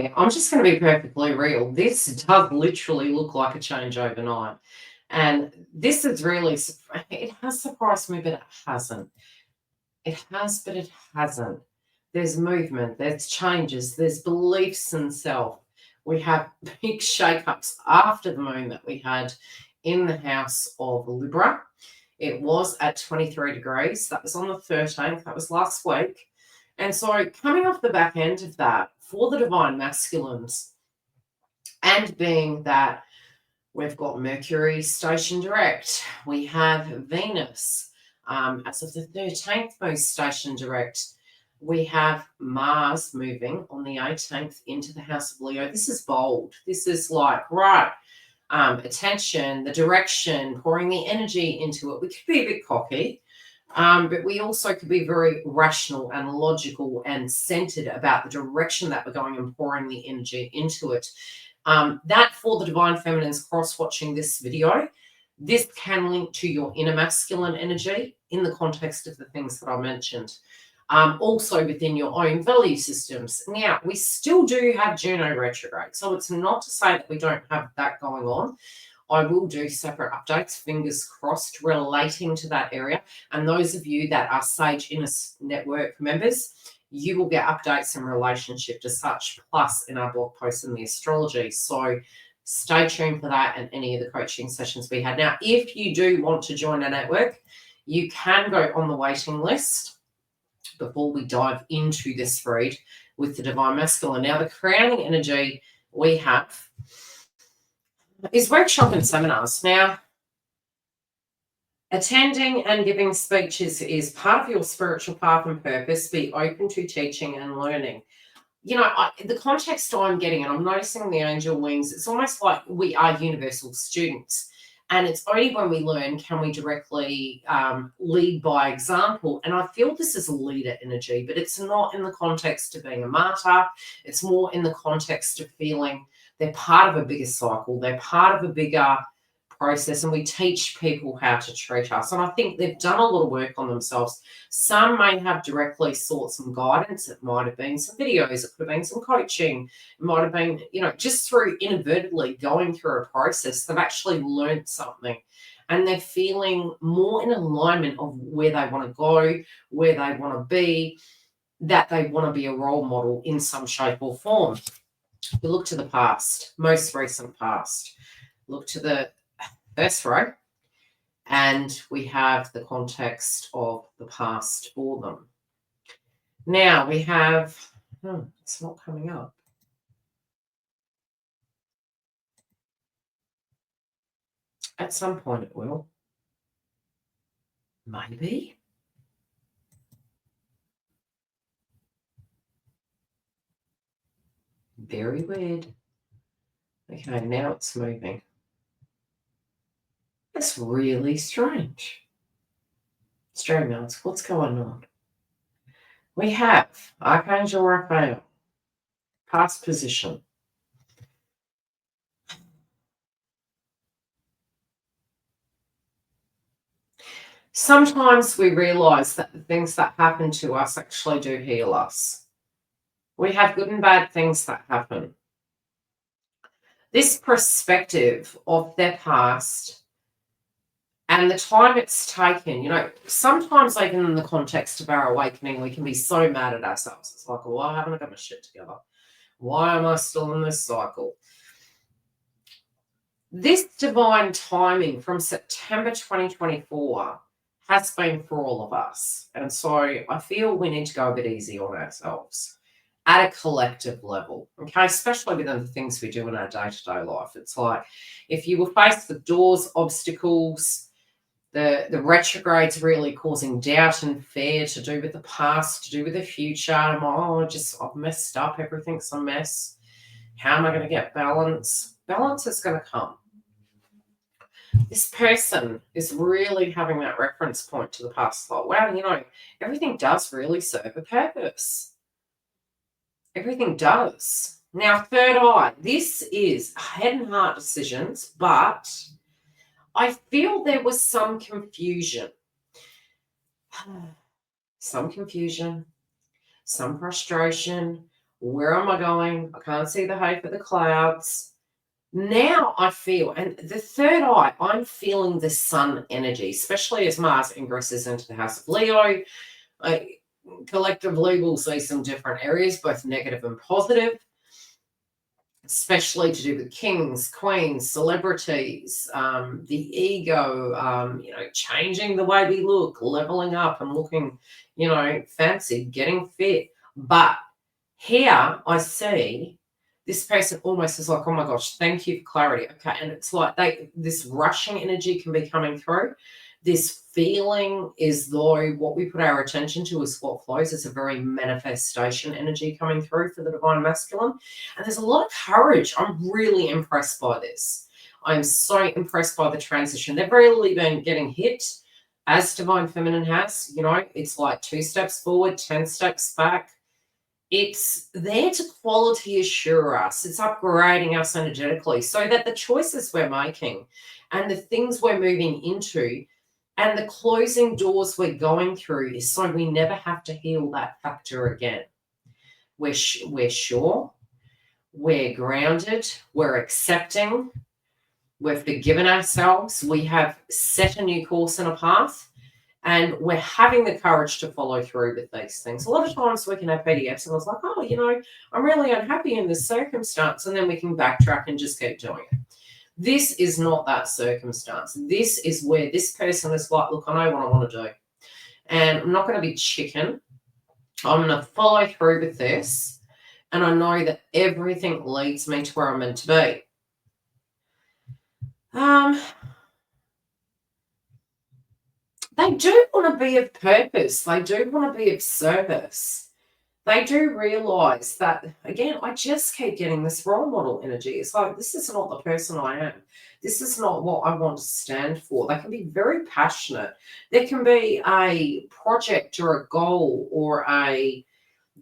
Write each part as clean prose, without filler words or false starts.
Okay, I'm just going to be perfectly real. This does literally look like a change overnight. And this is really, it has surprised me, but it hasn't. It has, but it hasn't. There's movement, there's changes, there's beliefs in self. We have big shakeups after the moon that we had in the house of Libra. It was at 23 degrees. That was on the 13th. That was last week. And so coming off the back end of that, for the divine masculines, and being that we've got Mercury station direct, we have Venus as of the 13th moves station direct. We have Mars moving on the 18th into the house of Leo. This is bold. This is like, right, attention, the direction, pouring the energy into it. We could be a bit cocky, but we also could be very rational and logical and centered about the direction that we're going and pouring the energy into it. That for the divine feminines cross-watching this video, this can link to your inner masculine energy in the context of the things that I mentioned. Also within your own value systems. Now, we still do have Juno retrograde, so it's not to say that we don't have that going on. I will do separate updates, fingers crossed, relating to that area. And those of you that are Sage Inner Network members, you will get updates in relationship to such, plus in our blog posts in the astrology. So stay tuned for that and any of the coaching sessions we had. Now, if you do want to join our network, you can go on the waiting list before we dive into this read with the divine masculine. Now, the crowning energy we have is workshop and seminars. Now, attending and giving speeches is part of your spiritual path and purpose. Be open to teaching and learning. You know, the context I'm getting, and I'm noticing the angel wings, it's almost like we are universal students. And it's only when we learn can we directly lead by example. And I feel this is a leader energy, but it's not in the context of being a martyr. It's more in the context of feeling they're part of a bigger cycle. They're part of a bigger process, and we teach people how to treat us. And I think they've done a lot of work on themselves. Some may have directly sought some guidance. It might have been some videos. It could have been some coaching. It might have been, you know, just through inadvertently going through a process, they've actually learned something. And they're feeling more in alignment of where they want to go, where they want to be, that they want to be a role model in some shape or form. We look to the past, most recent past. Look to the first row, and we have the context of the past for them. Now we have, it's not coming up. At some point it will. Maybe. Very weird. Okay, now it's moving. That's really strange. Streamlabs, what's going on? We have Archangel Raphael, past position. Sometimes we realize that the things that happen to us actually do heal us. We have good and bad things that happen. This perspective of their past and the time it's taken, you know, sometimes even in the context of our awakening, we can be so mad at ourselves. It's like, why haven't I got my shit together? Why am I still in this cycle? This divine timing from September 2024 has been for all of us. And so I feel we need to go a bit easy on ourselves at a collective level, okay? Especially within the things we do in our day-to-day life. It's like if you were faced with doors, obstacles, the retrograde's really causing doubt and fear to do with the past, to do with the future. I've messed up. Everything's a mess. How am I going to get balance? Balance is going to come. This person is really having that reference point to the past. Like, wow, you know, everything does really serve a purpose. Everything does. Now, third eye. This is head and heart decisions, but I feel there was some confusion. Some confusion, some frustration. Where am I going? I can't see the hay for the clouds. Now I feel, and the third eye, I'm feeling the sun energy, especially as Mars ingresses into the house of Leo. I collectively will see some different areas, both negative and positive, especially to do with kings, queens, celebrities, the ego, changing the way we look, leveling up and looking, fancy, getting fit. But here I see this person almost is like, oh my gosh, thank you for clarity. Okay. And it's like this rushing energy can be coming through. This feeling is though what we put our attention to is what flows. It's a very manifestation energy coming through for the divine masculine. And there's a lot of courage. I'm really impressed by this. I'm so impressed by the transition. They've really been getting hit as divine feminine has. It's like 2 steps forward, 10 steps back. It's there to quality assure us. It's upgrading us energetically so that the choices we're making and the things we're moving into and the closing doors we're going through is so we never have to heal that factor again. We're sure, we're grounded, we're accepting, we've forgiven ourselves, we have set a new course and a path, and we're having the courage to follow through with these things. A lot of times we can have PDFs and I was like, oh, I'm really unhappy in this circumstance. And then we can backtrack and just keep doing it. This is not that circumstance. This is where this person is like, look, I know what I want to do. And I'm not going to be chicken. I'm going to follow through with this. And I know that everything leads me to where I'm meant to be. They do want to be of purpose. They do want to be of service. They do realize that, again, I just keep getting this role model energy. It's like, this is not the person I am. This is not what I want to stand for. They can be very passionate. There can be a project or a goal or a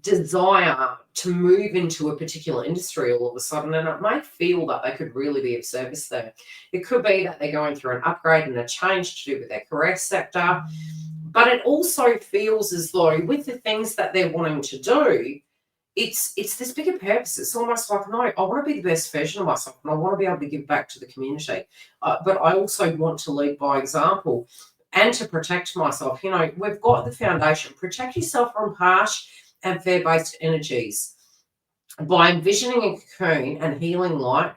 desire to move into a particular industry all of a sudden, and it might feel that they could really be of service there. It could be that they're going through an upgrade and a change to do with their career sector, but it also feels as though with the things that they're wanting to do, it's this bigger purpose. It's almost like, no, I want to be the best version of myself and I want to be able to give back to the community, but I also want to lead by example and to protect myself. We've got the foundation. Protect yourself from harsh and fear-based energies by envisioning a cocoon and healing light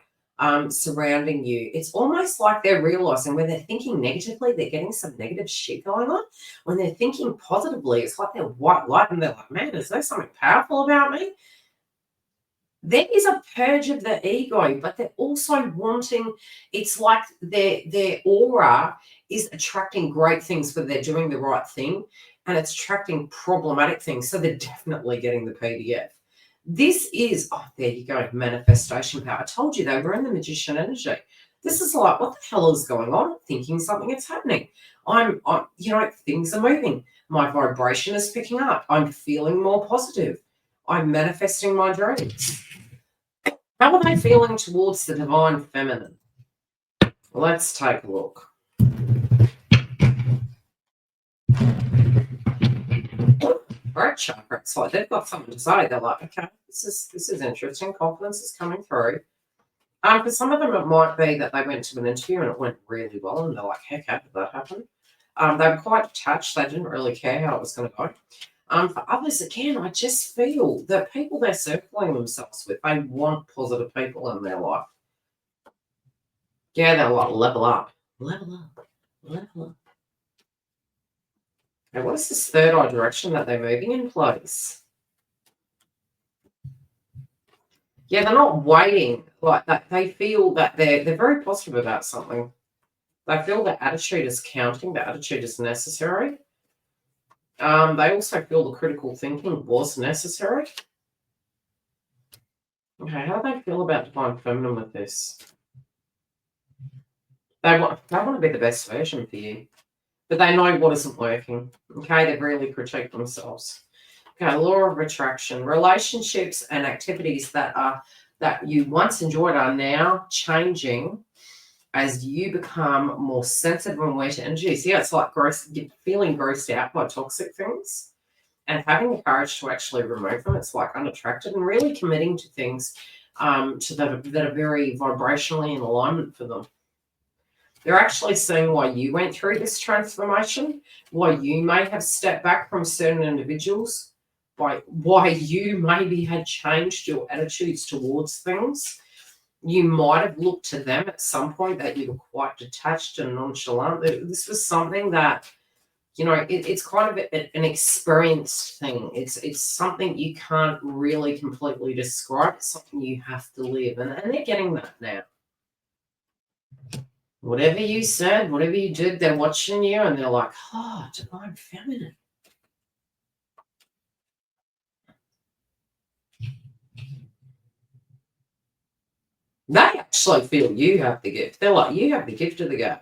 surrounding you. It's almost like they're realizing when they're thinking negatively, they're getting some negative shit going on. When they're thinking positively, it's like they're white light and they're like, man, is there something powerful about me? There is a purge of the ego, but they're also wanting, it's like their aura is attracting great things for they're doing the right thing, and it's attracting problematic things. So they're definitely getting the PDF. This is, there you go, manifestation power. I told you they were in the magician energy. This is like, what the hell is going on? Thinking something is happening. I'm things are moving. My vibration is picking up. I'm feeling more positive. I'm manifesting my dreams. How are they feeling towards the divine feminine? Let's take a look. Right chakra. It's like they've got something to say. They're like, okay, this is interesting. Confidence is coming through. For some of them, it might be that they went to an interview and it went really well, and they're like, heck, how did that happen? They were quite detached. They didn't really care how it was going to go. For others, again, I just feel that people they're circling themselves with, they want positive people in their life. Yeah, they're like, level up, level up, level up. Now, what is this third eye direction that they're moving in, please? Yeah, they're not waiting like that. They feel that they're very positive about something. They feel that attitude is counting, that attitude is necessary. They also feel the critical thinking was necessary. Okay, how do they feel about divine feminine with this? They want to be the best version for you, but they know what isn't working. Okay, they really critique themselves. Okay, law of attraction. Relationships and activities that you once enjoyed are now changing as you become more sensitive and aware to energies. Yeah, it's like feeling grossed out by toxic things. and having the courage to actually remove them. It's like unattracted and really committing to things that are very vibrationally in alignment for them. They're actually seeing why you went through this transformation, why you may have stepped back from certain individuals, why you maybe had changed your attitudes towards things. You might have looked to them at some point that you were quite detached and nonchalant. This was something that, it's kind of an experienced thing. It's something you can't really completely describe. It's something you have to live. And they're getting that now. Whatever you said, whatever you did, they're watching you and they're like, oh, divine feminine. They actually feel you have the gift. They're like, you have the gift of the gab.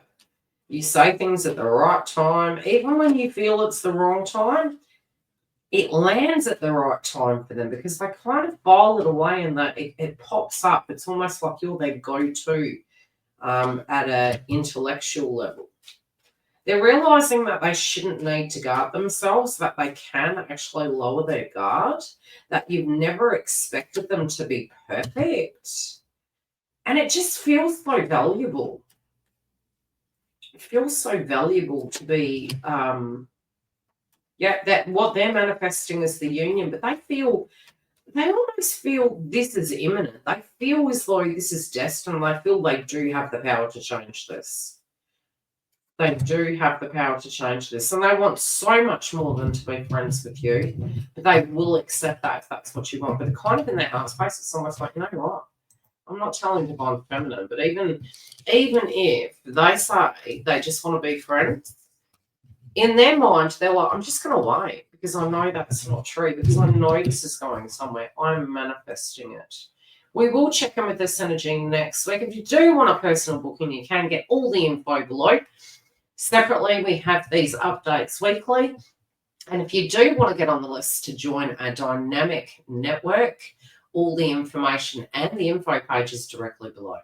You say things at the right time. Even when you feel it's the wrong time, it lands at the right time for them because they kind of file it away and that it pops up. It's almost like you're their go-to at an intellectual level. They're realizing that they shouldn't need to guard themselves, that they can actually lower their guard, that you've never expected them to be perfect. And it just feels so valuable. It feels so valuable to be, that what they're manifesting is the union, but they almost feel this is imminent. They feel as though this is destined. They feel they do have the power to change this. They do have the power to change this. And they want so much more than to be friends with you. But they will accept that if that's what you want. But kind of in their heart space, it's almost like, you know what? I'm not telling divine feminine, but even if they say they just want to be friends, in their mind, they're like, I'm just going to wait because I know that's not true, because I know this is going somewhere. I'm manifesting it. We will check in with this energy next week. If you do want a personal booking, you can get all the info below. Separately, we have these updates weekly. And if you do want to get on the list to join a dynamic network, all the information and the info page is directly below.